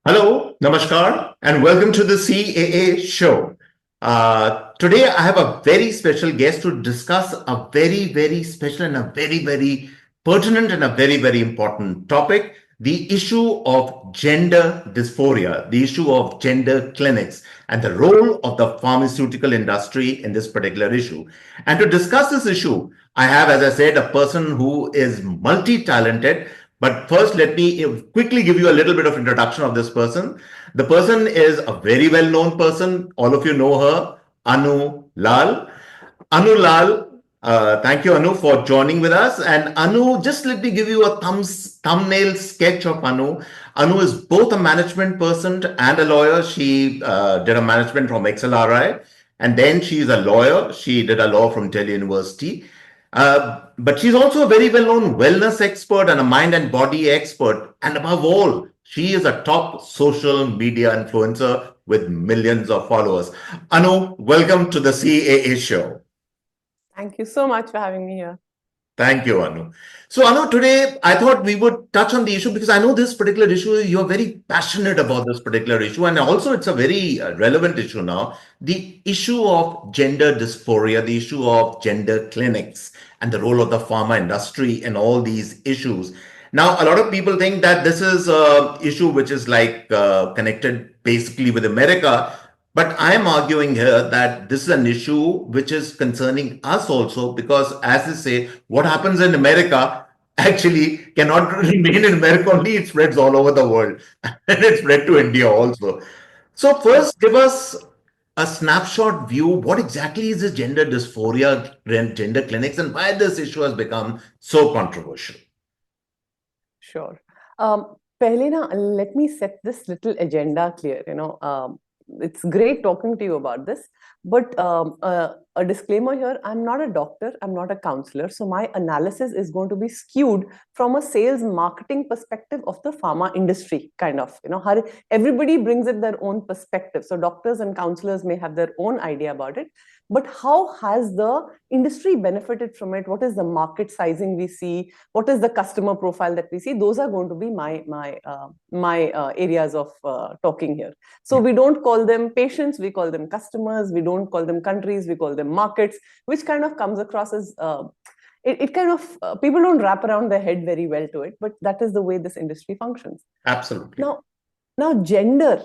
Hello, namaskar, and welcome to the CAA show. Today, I have a very special guest to discuss a very special and a very pertinent and a very important topic, the issue of gender dysphoria, the issue of gender clinics, and the role of the pharmaceutical industry in this particular issue. And to discuss this issue, I have, as I said, a person who is multi-talented. But first, let me quickly give you a little bit of introduction of this person. The person is a very well-known person. All of you know her, Anu Lall. Anu Lall, thank you, Anu, for joining with us. And Anu, just let me give you a thumbnail sketch of Anu. Anu is both a management person and a lawyer. She did a management from XLRI, and then she is a lawyer. She did a law from Delhi University. But she's also a very well-known wellness expert and a mind and body expert. And above all, she is a top social media influencer with millions of followers. Anu, welcome to the CAA show. Thank you so much for having me here. Thank you, Anu. So, Anu, today I thought we would touch on the issue because I know this particular issue, you're very passionate about this particular issue. And also, it's a very relevant issue now. The issue of gender dysphoria, the issue of gender clinics, and the role of the pharma industry in all these issues. Now, a lot of people think that this is an issue which is like connected basically with America. But I am arguing here that this is an issue which is concerning us also because, as they say, what happens in America actually cannot remain in America only, it spreads all over the world and it spread to India also. So, first, give us a snapshot view. What exactly is this gender dysphoria, gender clinics, and why this issue has become so controversial? Sure. Pehle let me set this little agenda clear. It's great talking to you about this, but a disclaimer here, I'm not a doctor, I'm not a counselor, so my analysis is going to be skewed from a sales marketing perspective of the pharma industry, kind of. Everybody brings in their own perspective, so doctors and counselors may have their own idea about it, but how has the industry benefited from it? What is the market sizing we see? What is the customer profile that we see? Those are going to be my areas of talking here. So we don't call them patients, we call them customers. We don't call them countries, we call them markets, which kind of comes across as people don't wrap around their head very well to it, but that is the way this industry functions. Absolutely. Now gender.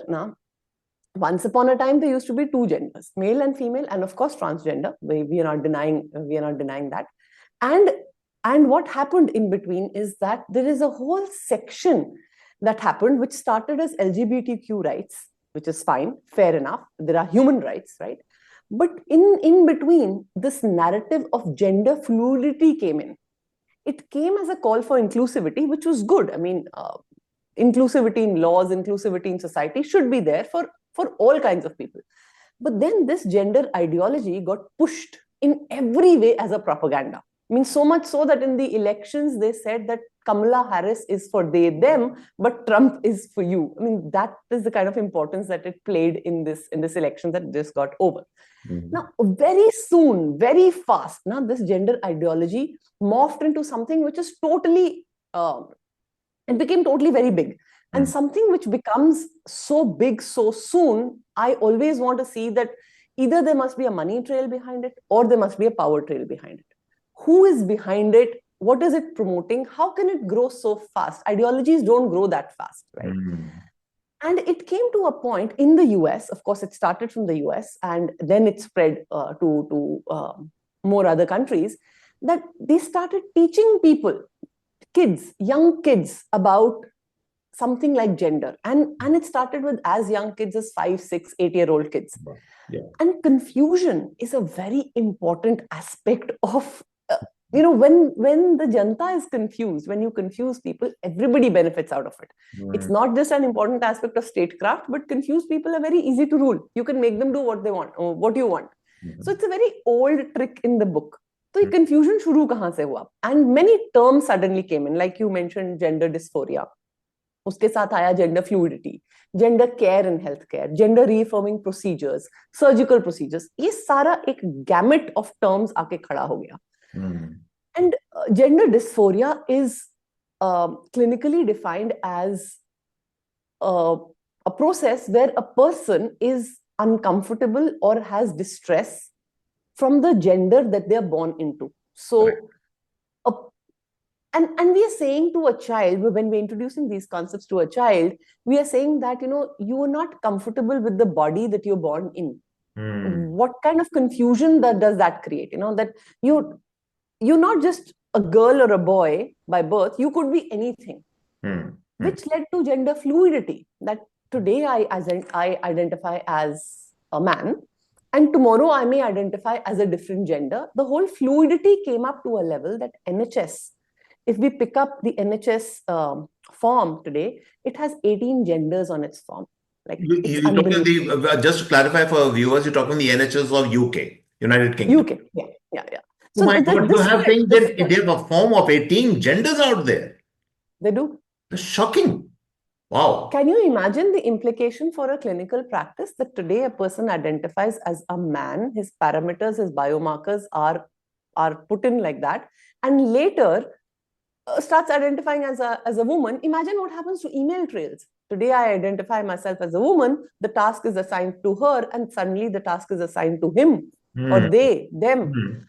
Once upon a time, there used to be two genders, male and female, and of course transgender. We are not denying that. And what happened in between is that there is a whole section that happened, which started as LGBTQ rights, which is fine, fair enough. There are human rights, right? But in between, this narrative of gender fluidity came in. It came as a call for inclusivity, which was good. I mean, inclusivity in laws, inclusivity in society should be there for all kinds of people. But then this gender ideology got pushed in every way as a propaganda. I mean, so much so that in the elections, they said that Kamala Harris is for they, them, but Trump is for you. I mean, that is the kind of importance that it played in this election that just got over. Mm-hmm. Now, very soon, very fast, now this gender ideology morphed into something which is totally, it became totally very big. And something which becomes so big so soon, I always want to see that either there must be a money trail behind it or there must be a power trail behind it. Who is behind it? What is it promoting? How can it grow so fast? Ideologies don't grow that fast, right? And it came to a point in the US, of course, it started from the US and then it spread to more other countries, that they started teaching people, young kids, about something like gender. And it started with as young kids as 5, 6, 8-year-old kids. Yeah. And confusion is a very important aspect of, when the janta is confused, when you confuse people, everybody benefits out of it. It's not just an important aspect of statecraft, but confused people are very easy to rule. You can make them do what they want, or what you want. So it's a very old trick in the book. So confusion shuru kahan se hua? And many terms suddenly came in, like you mentioned, gender dysphoria. उसके साथ आया gender fluidity, gender care in healthcare, gender reaffirming procedures, surgical procedures. ये सारा एक gamut of terms आके खड़ा हो गया. And gender dysphoria is clinically defined as a process where a person is uncomfortable or has distress from the gender that they're born into. So, a and we are saying to a child, when we're introducing these concepts to a child, we are saying that you are not comfortable with the body that you're born in. What kind of confusion does that create? That you're not just a girl or a boy by birth, you could be anything. Which led to gender fluidity, that today I identify as a man, and tomorrow I may identify as a different gender. The whole fluidity came up to a level that NHS, if we pick up the NHS form today, it has 18 genders on its form. Like, it's You're talking unbelievable. just to clarify for viewers, you're talking the NHS of UK, United Kingdom. UK, yeah. Oh So my God, you this have spread, saying this that they have a form of 18 genders out there. they do. That's shocking. Wow. Can you imagine the implication for a clinical practice that today a person identifies as a man, his parameters, his biomarkers are put in like that, and later starts identifying as a woman? Imagine what happens to email trails. Today I identify myself as a woman, the task is assigned to her, and suddenly the task is assigned to him or they, them.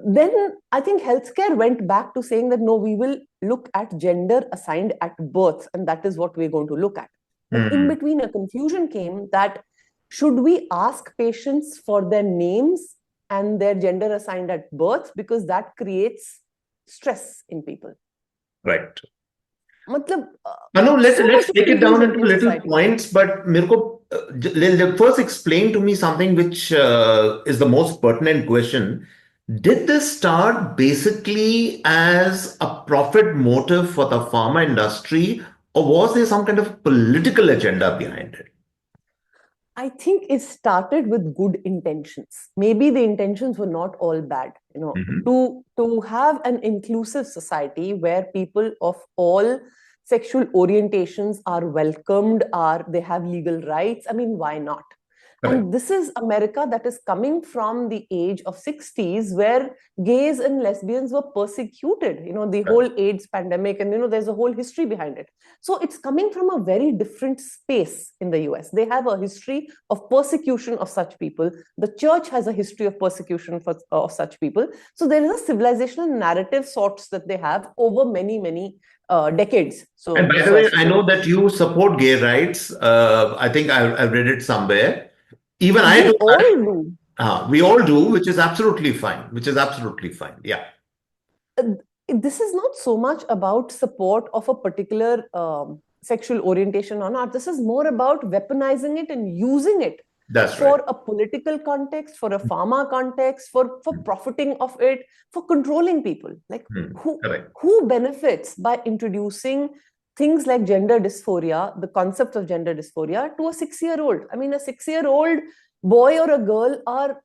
Then I think healthcare went back to saying that no, we will look at gender assigned at birth, and that is what we're going to look at. But in between, a confusion came that should we ask patients for their names and their gender assigned at birth, because that creates stress in people. Right. Matlab, Anu, let's so much take it down confusion into in little society. points, but first explain to me something which is the most pertinent question. Did this start basically as a profit motive for the pharma industry, or was there some kind of political agenda behind it? I think it started with good intentions. Maybe the intentions were not all bad. To have an inclusive society where people of all sexual orientations are welcomed, they have legal rights. I mean, why not? Correct. And this is America that is coming from the age of 60s, where gays and lesbians were persecuted, the whole AIDS pandemic, and there's a whole history behind it. So it's coming from a very different space in the US. They have a history of persecution of such people. The church has a history of persecution of such people. So there is a civilizational narrative sorts that they have over many, many decades. And by the way, I know that you support gay rights. I think I've read it somewhere. Even I we do. all do. We all do, which is absolutely fine. Yeah. This is not so much about support of a particular sexual orientation or not. This is more about weaponizing it and using it That's for right. a political context, for a pharma context, for profiting of it, for controlling people. Like, Correct. who benefits by introducing things like gender dysphoria, the concept of gender dysphoria, to a 6-year-old? I mean, a 6-year-old boy or a girl are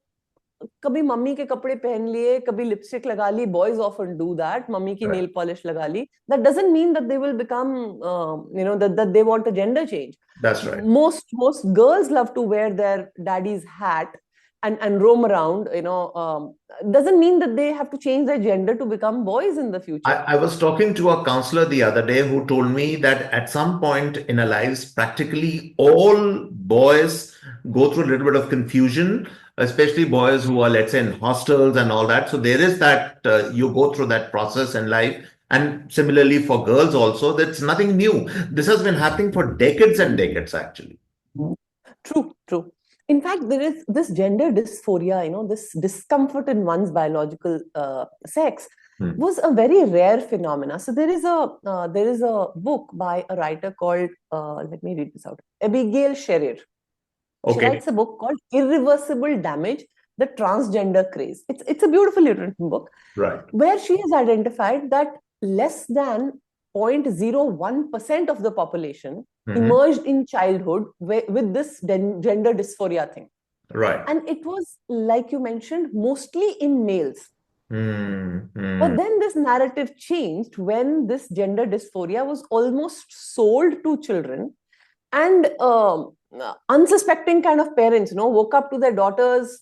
कभी mummy के कपड़े पहन लिए, कभी lipstick लगा ली. Boys often do that. Mummy की nail polish लगा ली. That doesn't mean that they will become, that they want a gender change. That's right. Most girls love to wear their daddy's hat and roam around. Doesn't mean that they have to change their gender to become boys in the future. I was talking to a counselor the other day who told me that at some point in our lives, practically all boys go through a little bit of confusion, especially boys who are, let's say, in hostels and all that. So there is that you go through that process in life. And similarly for girls also, that's nothing new. This has been happening for decades and decades, actually. True. In fact, there is this gender dysphoria, this discomfort in one's biological sex was a very rare phenomena. So there is a book by a writer called, let me read this out, Abigail Sherrier. She writes a book called Irreversible Damage, the Transgender Craze. It's a beautifully written book, right, where she has identified that less than 0.01% of the population emerged in childhood with this gender dysphoria thing. Right. And it was, like you mentioned, mostly in males. But then this narrative changed when this gender dysphoria was almost sold to children, and unsuspecting kind of parents, woke up to their daughters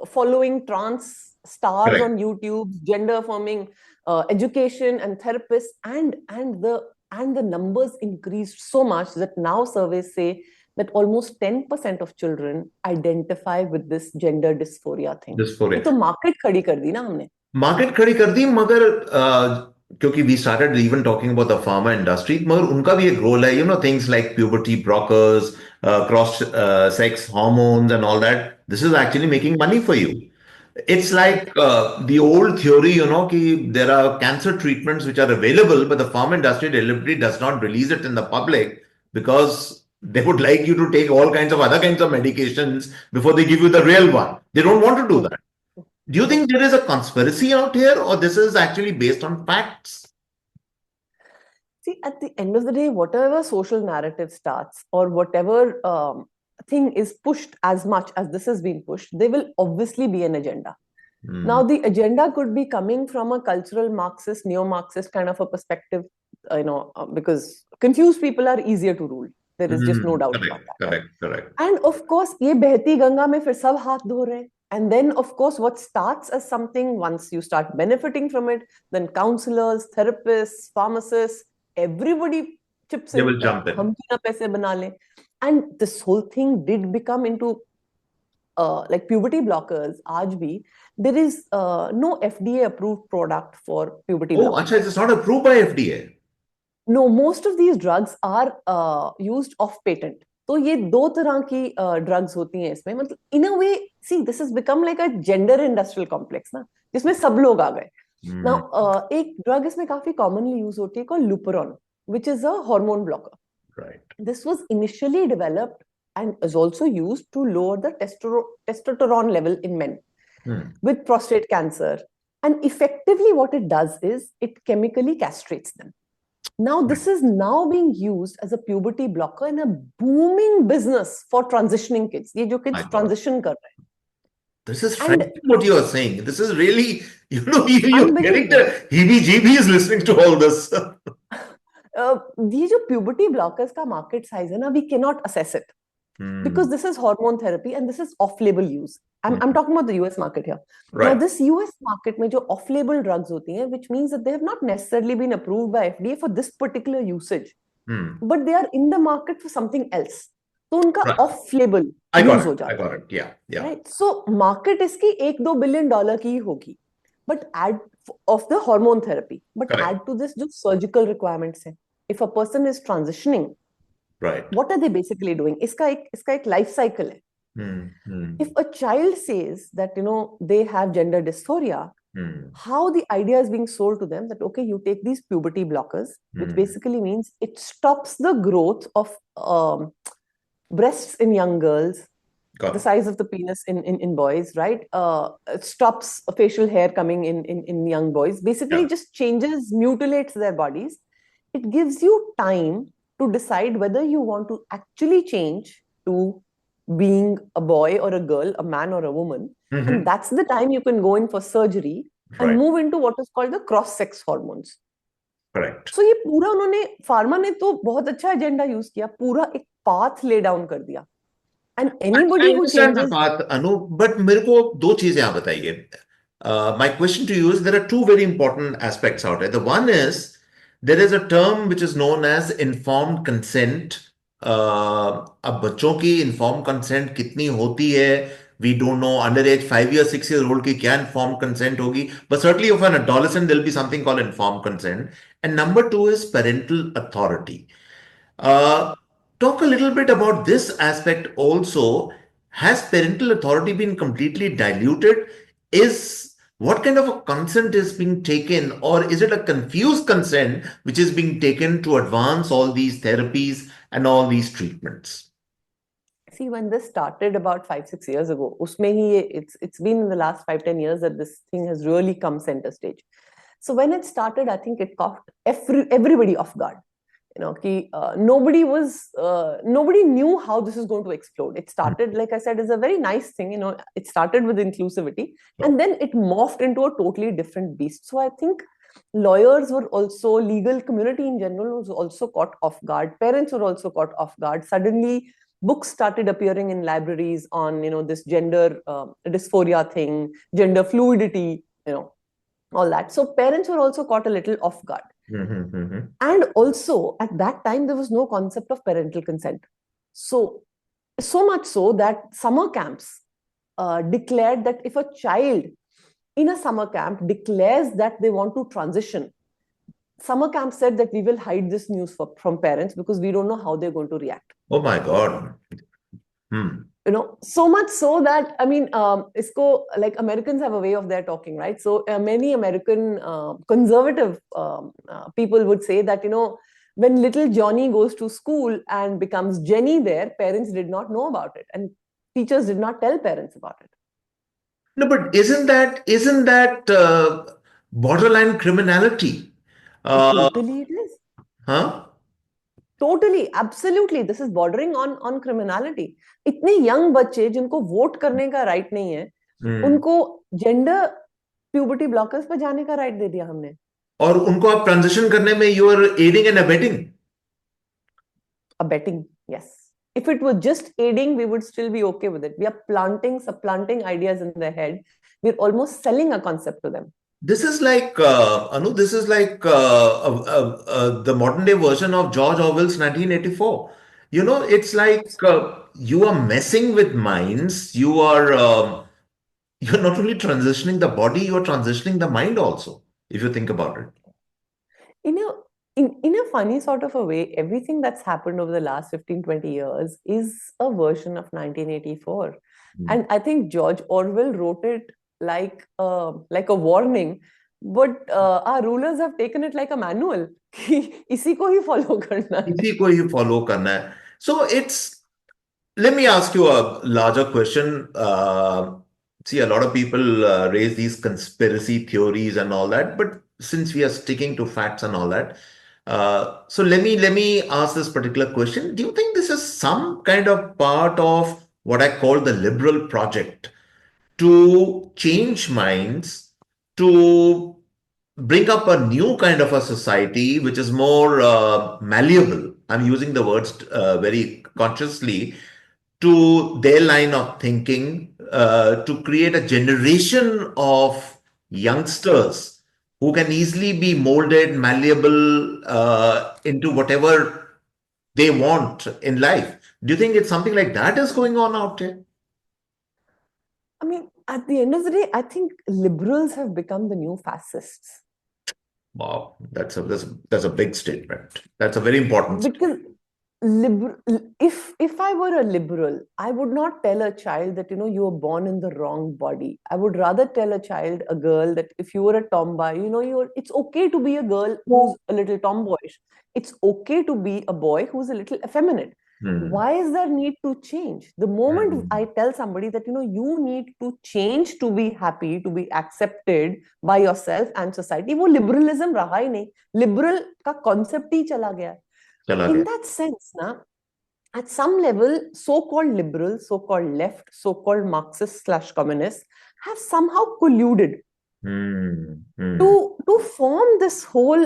following trans stars on YouTube, gender affirming education and therapists, and the and the numbers increased so much that now surveys say that almost 10% of children identify with this gender dysphoria thing. ये तो Dysphoria. market खड़ी कर दी ना हमने. Market खड़ी कर दी, मगर क्योंकि we started even talking about the pharma industry, मगर उनका भी एक रोल है, things like puberty brokers, cross sex hormones and all that. This is actually making money for you. It's like the old theory, ki there are cancer treatments which are available, but the pharma industry deliberately does not release it in the public because they would like you to take all kinds of other kinds of medications before they give you the real one. They don't want to do that. Do you think there is a conspiracy out here, or this is actually based on facts? See, at the end of the day, whatever social narrative starts or whatever thing is pushed, as much as this has been pushed, there will obviously be an agenda. Now, the agenda could be coming from a cultural Marxist, neo-Marxist kind of a perspective, because confused people are easier to rule. There is just no doubt about that. Correct. And of course, ये बहती गंगा में फिर सब हाथ धो रहे हैं. And then, of course, what starts as something, once you start benefiting from it, then counselors, therapists, pharmacists, everybody chips in. They will jump in. हम क्यों ना पैसे बना लें. And this whole thing did become into like puberty blockers. आज भी there is no FDA approved product for puberty blockers. Oh, actually, it's not approved by FDA. No, most of these drugs are used off patent. तो ये दो तरह की drugs होती हैं इसमें. मतलब in a way, see, this has become like a gender industrial complex ना, जिसमें सब लोग आ गए. Now, एक ड्रग इसमें काफी commonly use होती है called Luperon, which is a hormone blocker. Right. This was initially developed and is also used to lower the testosterone level in men with prostate cancer. And effectively what it does is it chemically castrates them. Now, this is now being used as a puberty blocker in a booming business for transitioning kids. ये जो kids transition कर रहे हैं. This is frightening what you are saying. This is really, you're getting the heebie-jeebies listening to all this. ये जो puberty blockers का market size है ना, we cannot assess it. Because this is hormone therapy and this is off-label use. I'm talking about the US market here. Right. Now, this US market में जो off-label drugs होती हैं, which means that they have not necessarily been approved by FDA for this particular usage, but they are in the market for something else. तो उनका off-label use हो जाता है. I got it. Yeah. Right. So market इसकी $1-2 billion की ही होगी, but add of the hormone therapy. But add to this जो surgical requirements हैं. If a person is transitioning, right, what are they basically doing? इसका एक life cycle है. If a child says that they have gender dysphoria, how the idea is being sold to them that okay, you take these puberty blockers, which basically means it stops the growth of breasts in young girls, the size of the penis in boys, right? It stops facial hair coming in young boys. Basically, just changes, mutilates their bodies. It gives you time to decide whether you want to actually change to being a boy or a girl, a man or a woman. And that's the time you can go in for surgery and move into what is called the cross-sex hormones. Correct. So ये पूरा उन्होंने, pharma ने तो बहुत अच्छा agenda use किया, पूरा एक पाथ ले डाउन कर दिया. And anybody who changes... path, Anu, but मेरे को दो चीजें आप बताइए. My question to you is, there are two very important aspects out there. The one is, there is a term which is known as informed consent. अब बच्चों की informed consent कितनी होती है, we don't know. Underage 5 years, 6 years old की क्या informed consent होगी, but certainly of an adolescent there will be something called informed consent. And number two is parental authority. Talk a little bit about this aspect also. Has parental authority been completely diluted? What kind of a consent is being taken, or is it a confused consent which is being taken to advance all these therapies and all these treatments? See, when this started about 5-6 years ago, it's been in the last 5-10 years that this thing has really come center stage. So when it started, I think it caught everybody off guard. Nobody knew how this is going to explode. It started, like I said, as a very nice thing. It started with inclusivity, and then it morphed into a totally different beast. So I think lawyers were also, legal community in general was also caught off guard. Parents were also caught off guard. Suddenly, books started appearing in libraries on, this gender dysphoria thing, gender fluidity, all that. So parents were also caught a little off guard. And also, at that time, there was no concept of parental consent. So much so that summer camps declared that if a child in a summer camp declares that they want to transition, summer camp said that we will hide this news from parents because we don't know how they're going to react. Oh my God. Hmm. So much so that, I mean, like Americans have a way of their talking, right? So many American conservative people would say that, when little Johnny goes to school and becomes Jenny there, parents did not know about it, and teachers did not tell parents about it. No, but isn't that borderline criminality? Uh, Totally it is. huh? Totally, absolutely. This is bordering on criminality. इतने young बच्चे जिनको vote करने का right नहीं है, Hmm. उनको gender puberty blockers पर जाने का राइट दे दिया हमने. और उनको आप ट्रांजिशन करने में you are aiding and abetting. Abetting, yes. If it were just aiding, we would still be okay with it. We are supplanting ideas in their head. We're almost selling a concept to them. This is like Anu. This is like the modern day version of George Orwell's 1984. It's like you are messing with minds. You're not only transitioning the body, you're transitioning the mind also. If you think about it. In a, in a funny sort of a way, everything that's happened over the last 15, 20 years is a version of 1984. Hmm. And I think George Orwell wrote it like a warning, but our rulers have taken it like a manual. कि इसी को ही follow करना है. इसी को ही follow करना है. So let me ask you a larger question. See, a lot of people raise these conspiracy theories and all that, but since we are sticking to facts and all that, so let me ask this particular question. Do you think this is some kind of part of what I call the liberal project to change minds, to bring up a new kind of a society which is more malleable? I'm using the words very consciously, to their line of thinking, to create a generation of youngsters who can easily be molded, malleable into whatever they want in life. Do you think it's something like that is going on out there? I mean, at the end of the day, I think liberals have become the new fascists. Wow, that's a big statement. That's a very important Because statement. liberal, if I were a liberal, I would not tell a child that you were born in the wrong body. I would rather tell a child, a girl, that if you were a tomboy, it's okay to be a girl who's a little tomboyish. It's okay to be a boy who's a little effeminate. Hmm. Why is there need to change? The moment I Hmm. tell somebody that you need to change to be happy, to be accepted by yourself and society, वो liberalism रहा ही नहीं. Liberal का concept ही चला गया. चला In गया. that sense, at some level, so-called liberals, so-called left, so-called Marxists/communists have somehow colluded Hmm. Hmm. to form this whole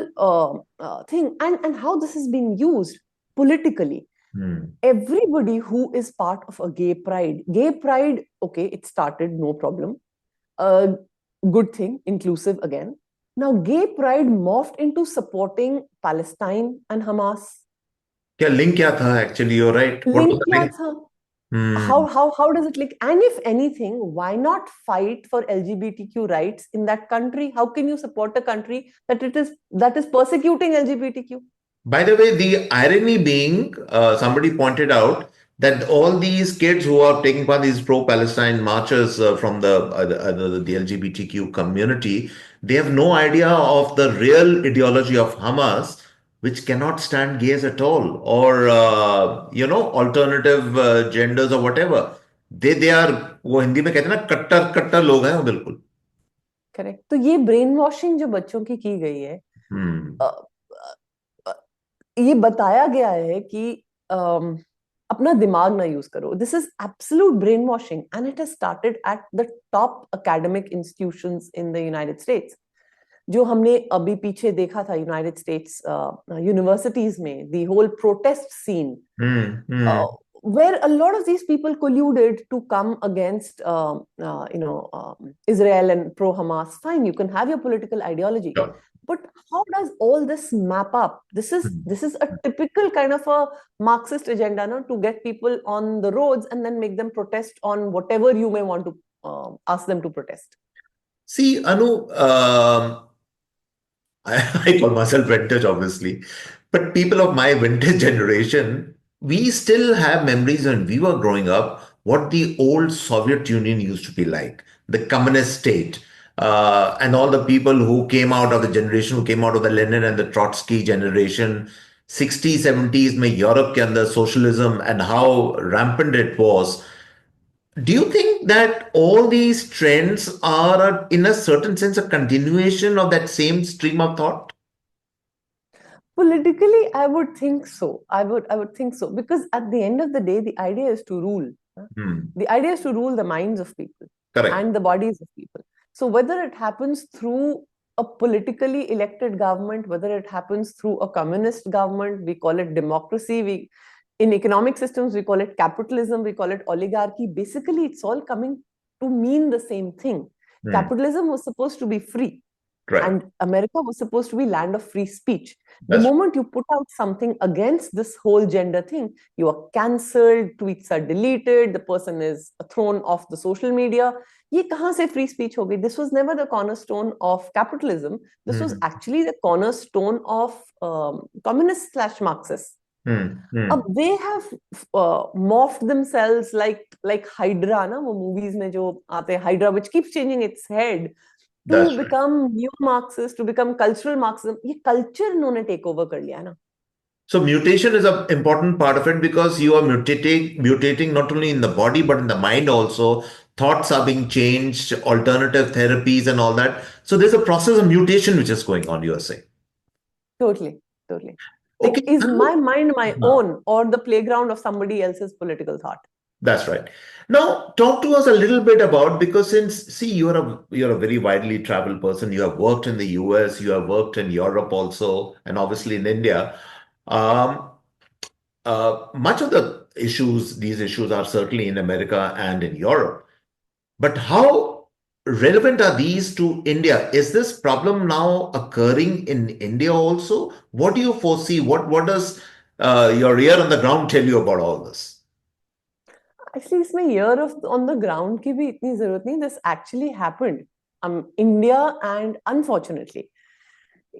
thing, and how this is being used politically. Hmm. Everybody who is part of a gay pride, okay, it started, no problem. Good thing, inclusive again. Now, gay pride morphed into supporting Palestine and Hamas. क्या link क्या था actually? You right, what was Link the क्या link? था? हम्म. How does it link? And if anything, why not fight for LGBTQ rights in that country? How can you support a country that is persecuting LGBTQ? By the way, the irony being, somebody pointed out that all these kids who are taking part in these pro-Palestine marches from the LGBTQ community, they have no idea of the real ideology of Hamas, which cannot stand gays at all, or alternative genders or whatever. They are, वो हिंदी में कहते हैं ना, कट्टर कट्टर लोग हैं वो, बिल्कुल. करेक्ट. तो ये ब्रेन वॉशिंग जो बच्चों की गई है, हम्म. ये बताया गया है कि अपना दिमाग ना यूज करो. This is absolute brainwashing, and it has started at the top academic institutions in the United States. जो हमने अभी पीछे देखा था यूनाइटेड स्टेट्स यूनिवर्सिटीज में, the whole protest scene, where a lot of these people colluded to come against Israel and pro-Hamas. Fine, you can have your political ideology, Sure. But how does all this map up? This is a typical kind of a Marxist agenda, no? To get people on the roads and then make them protest on whatever you may want to ask them to protest. See, Anu, I call myself vintage, obviously, but people of my vintage generation, we still have memories when we were growing up, what the old Soviet Union used to be like, the communist state, and all the people who came out of the generation, who came out of the Lenin and the Trotsky generation, 60s, 70s, में Europe के अंदर socialism and how rampant it was. Do you think that all these trends are, in a certain sense, a continuation of that same stream of thought? Politically, I would think so. I would think so, because at the end of the day, the idea is to rule. Hmm. The idea is to rule the minds of people Correct. and the bodies of people. So whether it happens through a politically elected government, whether it happens through a communist government, we call it democracy. In economic systems, we call it capitalism, we call it oligarchy. Basically, it's all coming to mean the same thing. Hmm. Capitalism was supposed to be free, Right. and America was supposed to be land of free speech. The That's moment you put out something against this whole gender thing, you are cancelled, tweets are deleted, the person is thrown off the social media. ये कहाँ से free speech हो गई? This was never the cornerstone of capitalism. This was hmm. actually the cornerstone of communists slash Marxists. Hmm. Hmm. अब they have morphed themselves like Hydra, ना वो movies में जो आते हैं, Hydra, which keeps changing its head to That's right. become neo-Marxist, to become cultural Marxism. ये culture इन्होंने take over कर लिया ना. So mutation is an important part of it because you are mutating not only in the body but in the mind also. Thoughts are being changed, alternative therapies and all that. So there's a process of mutation which is going on, you are saying. Totally, totally. Like, Okay. is my mind my Now, own or the playground of somebody else's political thought? that's right. Now, talk to us a little bit about, because since see you're a very widely traveled person. You have worked in the US, you have worked in Europe also, and obviously in India. Um, Much of these issues are certainly in America and in Europe. But how relevant are these to India? Is this problem now occurring in India also? What do you foresee? What does your ear on the ground tell you about all this? Actually, इसमें year of on the ground की भी इतनी जरूरत नहीं. This actually happened. India, and unfortunately,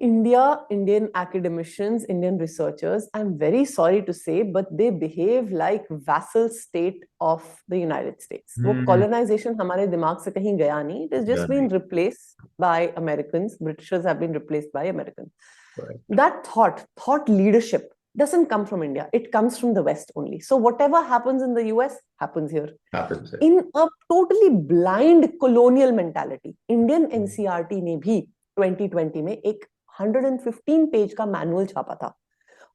Indian academicians, Indian researchers, I'm very sorry to say, but they behave like vassal state of the United States. वो Hmm. colonization हमारे दिमाग से कहीं गया नहीं. It has Yeah, just been replaced by Americans. Britishers have been replaced by Americans. right. That thought leadership doesn't come from India. It comes from the West only. So whatever happens in the US happens here. Happens. In a totally blind colonial mentality, Indian NCRT ने भी 2020 में एक 115 page का manual छापा था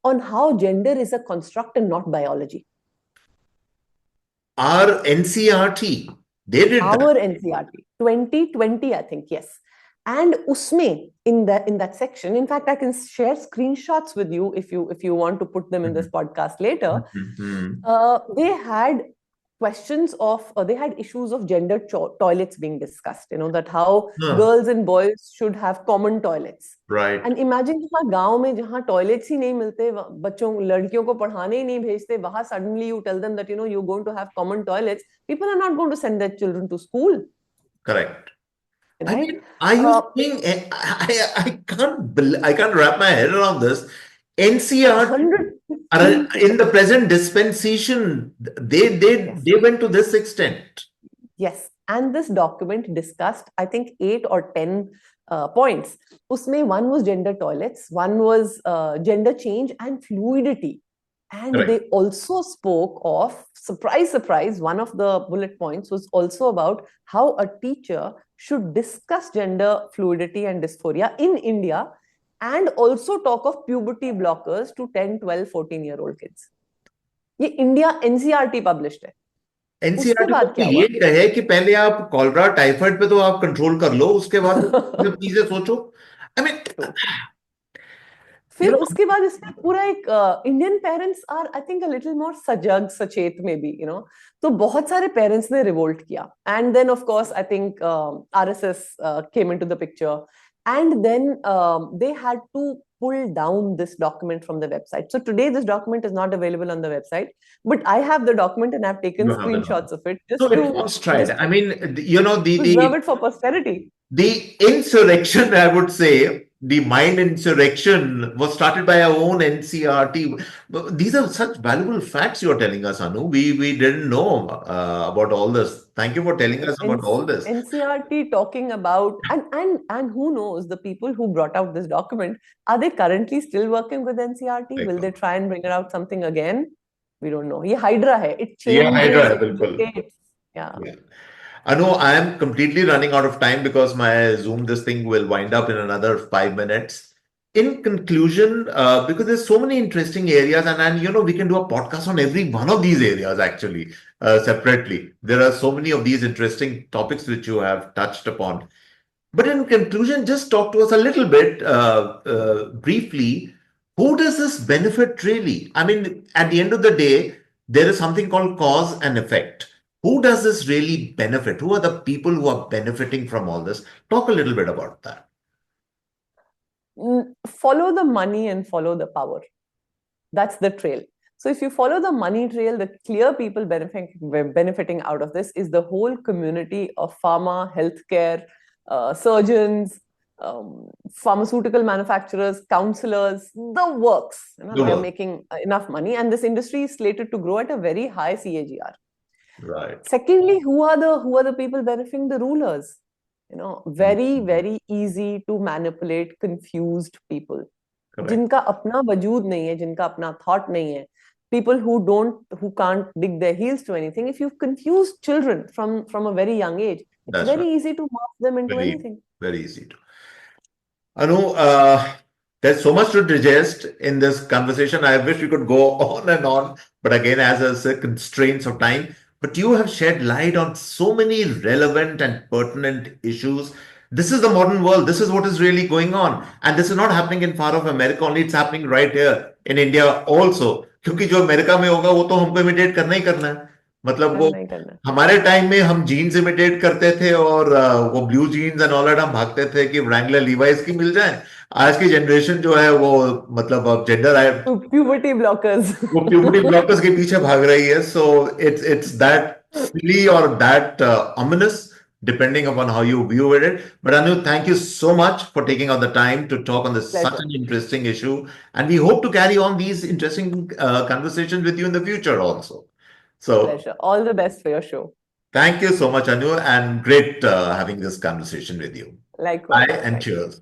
on how gender is a construct and not biology. Our NCRT, they did that. Our NCRT 2020, I think, yes. And usme in that section, in fact, I can share screenshots with you if you want to put them in this podcast later. They had questions of they had issues of gender toilets being discussed, that how girls and boys should have common toilets. Right. And imagine जहाँ गांव में जहाँ toilets ही नहीं मिलते, बच्चों लड़कियों को पढ़ाने ही नहीं भेजते, वहां suddenly you tell them that you're going to have common toilets, people are not going to send their children to school. Correct. Right? I mean, are you saying I can't wrap my head around this. NCRT in the present dispensation, they went to this extent. Yes, and this document discussed, I think, 8 or 10 points. Usme one was gender toilets, one was gender change and fluidity. And Correct. They also spoke of, surprise, one of the bullet points was also about how a teacher should discuss gender fluidity and dysphoria in India, and also talk of puberty blockers to 10, 12, 14-year-old kids. ये India NCERT published है. NCERT को तो ये कहे कि पहले आप cholera typhoid पे तो आप कंट्रोल कर लो, उसके बाद चीजें सोचो. आई मीन फिर उसके बाद इसमें पूरा एक Indian parents are I think a little more सजग सचेत में भी तो बहुत सारे पेरेंट्स ने रिवोल्ट किया. And then of course I think RSS came into the picture. And then they had to pull down this document from the website. So today, this document is not available on the website, but I have the document and I've taken You have the knowledge. screenshots of it So just it to was tried. just I mean, you know, preserve it for posterity. the insurrection, I would say, the mind insurrection was started by our own NCRT. These are such valuable facts you're telling us, Anu. We didn't know about all this. Thank you for telling us about all this. NCRT talking about, and who knows, the people who brought out this document, are they currently still working with NCRT? Will they try and bring out something again? We don't know. ये Hydra hai. It Yeah, Hydra changes, है it बिल्कुल. mutates. Yeah. Yeah. I know I am completely running out of time because my Zoom, this thing will wind up in another 5 minutes. In conclusion, because there's so many interesting areas, and you know, we can do a podcast on every one of these areas actually, separately. There are so many of these interesting topics which you have touched upon. But in conclusion, just talk to us a little bit briefly. Who does this benefit really? I mean, at the end of the day, there is something called cause and effect. Who does this really benefit? Who are the people who are benefiting from all this? Talk a little bit about that. Follow the money and follow the power. That's the trail. So if you follow the money trail, the clear people benefiting out of this is the whole community of pharma, healthcare, surgeons, pharmaceutical manufacturers, counselors, the works. You know, The they're work. making enough money, and this industry is slated to grow at a very high CAGR. Right. Secondly, who are the people benefiting? The rulers. You know, very easy to manipulate confused people. Correct. जिनका अपना वजूद नहीं है, जिनका अपना thought नहीं है, people who can't dig their heels to anything. If you've confused children from a very young age, it's That's right. very easy to morph them into Very, anything. very easy to. Anu, there's so much to digest in this conversation. I wish we could go on and on, but again, as I said, constraints of time. But you have shed light on so many relevant and pertinent issues. This is the modern world. This is what is really going on. And this is not happening in far off America only. It's happening right here in India also. क्योंकि जो America में होगा वो तो हमको imitate करना ही करना है. मतलब वो करना ही करना. हमारे टाइम में हम जीन्स इमिटेट करते थे और वो blue jeans and all that हम भागते थे कि व्रैंगलर लीवाइस की मिल जाए. आज की जनरेशन जो है वो मतलब अब जेंडर आए Puberty blockers. वो प्यूबर्टी ब्लॉकर्स के पीछे भाग रही है. So it's that silly or that ominous, depending upon how you view it. But Anu, thank you so much for taking out the time to talk on this such Pleasure. an interesting issue, and we hope to carry on these interesting conversations with you in the future also. So Pleasure. All the best for your show. thank you so much, Anu, and great having this conversation with you. Likewise. Bye and Likewise. cheers.